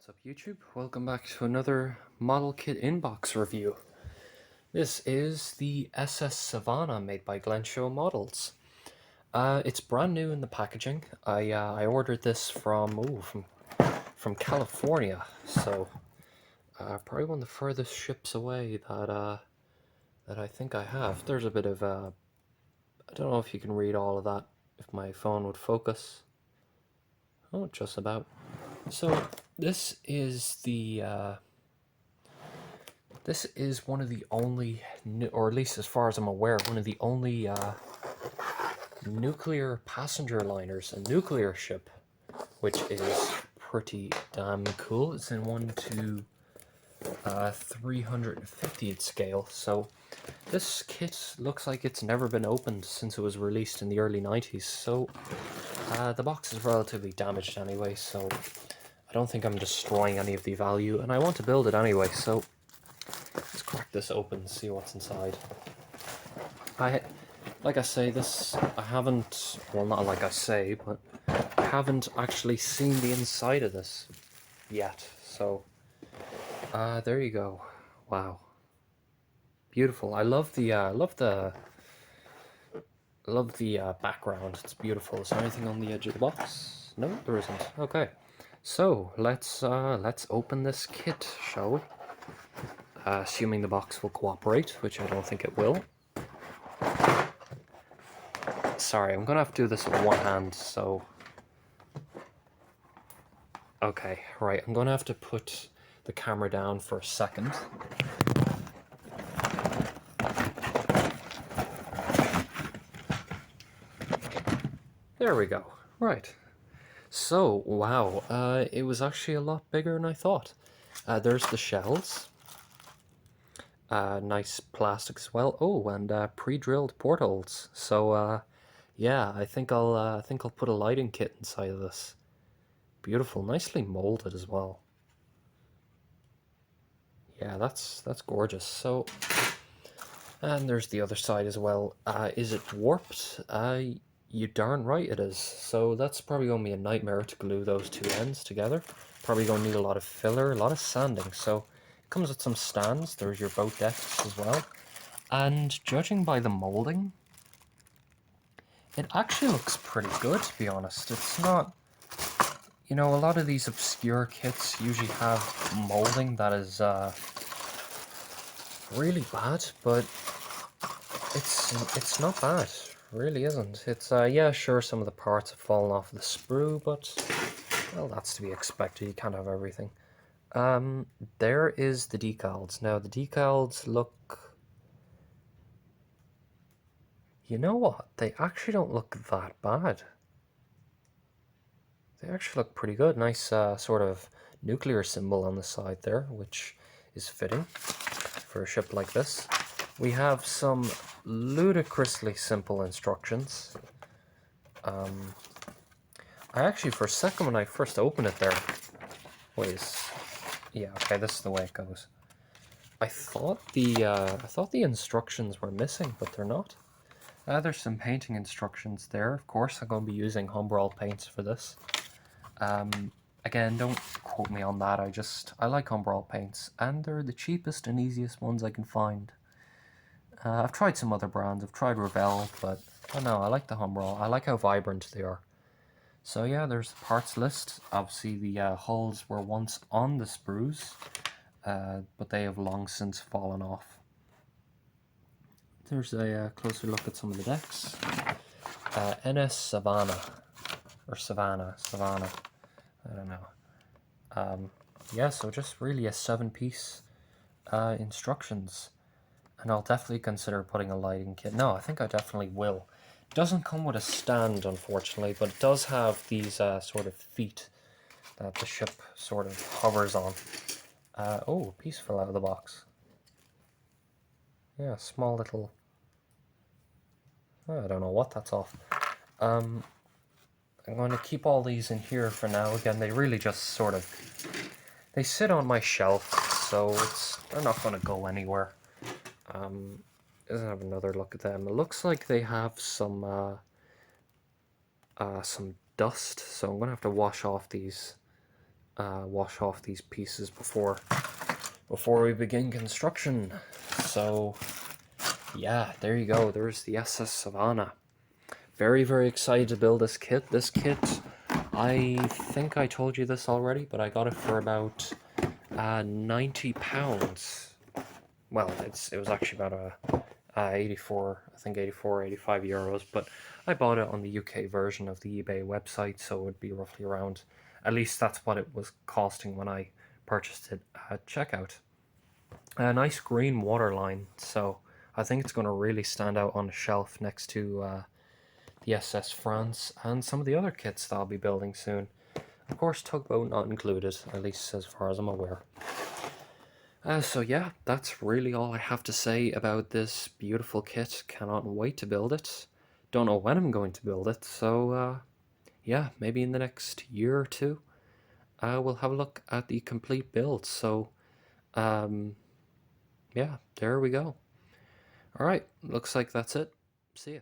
What's up YouTube? Welcome back to another model kit inbox review. This is the N.S Savannah made by Glencoe Models. It's brand new in the packaging. I ordered this from California, so probably one of the furthest ships away that I think I have. There's a bit of I don't know if you can read all of that, if my phone would focus. Oh, just about. So this is this is one of the only, or at least as far as I'm aware, one of the only nuclear passenger liners, a nuclear ship, which is pretty damn cool. It's in 1 to 350th scale, so this kit looks like it's never been opened since it was released in the early 90s, so the box is relatively damaged anyway, so I don't think I'm destroying any of the value, and I want to build it anyway, so let's crack this open and see what's inside. Like I say, I haven't, well, not like I say, but I haven't actually seen the inside of this yet, so there you go. Wow, beautiful. I love the background. It's beautiful. Is there anything on the edge of the box? No, there isn't. Okay, so let's open this kit, shall we? Assuming the box will cooperate, which I don't think it will. Sorry, I'm gonna have to do this with one hand, so... Okay, right, I'm gonna have to put the camera down for a second. There we go. Right. So, wow, it was actually a lot bigger than I thought. There's the shells. Nice plastic as well. Oh, and pre-drilled portholes. So, yeah, I think I'll put a lighting kit inside of this. Beautiful, nicely molded as well. Yeah, that's gorgeous. So, and there's the other side as well. Is it warped? You darn right it is. So that's probably going to be a nightmare to glue those two ends together. Probably going to need a lot of filler, a lot of sanding. So it comes with some stands. There's your boat decks as well. And judging by the molding, it actually looks pretty good, to be honest. It's not, you know, a lot of these obscure kits usually have molding that is really bad, but it's not bad. Really isn't. It's yeah, sure, some of the parts have fallen off the sprue, but well, that's to be expected. You can't have everything. There is the decals. Now the decals look, you know what, they actually don't look that bad. They actually look pretty good. Nice sort of nuclear symbol on the side there, which is fitting for a ship like this. We have some ludicrously simple instructions. I actually, for a second when I first opened it there, yeah, okay, this is the way it goes. I thought the instructions were missing, but they're not. There's some painting instructions there. Of course, I'm going to be using Humbrol paints for this. Again, don't quote me on that. I like Humbrol paints, and they're the cheapest and easiest ones I can find. I've tried some other brands. I've tried Revell, but I don't know. I like the Humbrol. I like how vibrant they are. So yeah, there's the parts list. Obviously, the hulls were once on the sprues, but they have long since fallen off. There's a closer look at some of the decks. N.S Savannah, or Savannah, I don't know. Yeah, so just really a 7-piece instructions, and I'll definitely consider putting a lighting kit. No, I think I definitely will. It doesn't come with a stand, unfortunately, but it does have these sort of feet that the ship sort of hovers on. Oh, a piece fell out of the box. Yeah, small little... I don't know what that's off. I'm going to keep all these in here for now. Again, they really just sort of... They sit on my shelf, so they're not going to go anywhere. Let's have another look at them. It looks like they have some dust, so I'm going to have to wash off these wash off these pieces before we begin construction. So yeah, there you go. There's the SS Savannah. Very, very excited to build this kit. This kit, I think I told you this already, but I got it for about £90. Well, it was actually about 84, I think 84, 85 euros, but I bought it on the UK version of the eBay website, so it would be roughly around, at least that's what it was costing when I purchased it at checkout. A nice green waterline, so I think it's going to really stand out on the shelf next to the SS France and some of the other kits that I'll be building soon. Of course, tugboat not included, at least as far as I'm aware. So yeah, that's really all I have to say about this beautiful kit. Cannot wait to build it. Don't know when I'm going to build it, so yeah, maybe in the next year or two, we'll have a look at the complete build. So yeah, there we go. Alright, looks like that's it. See ya.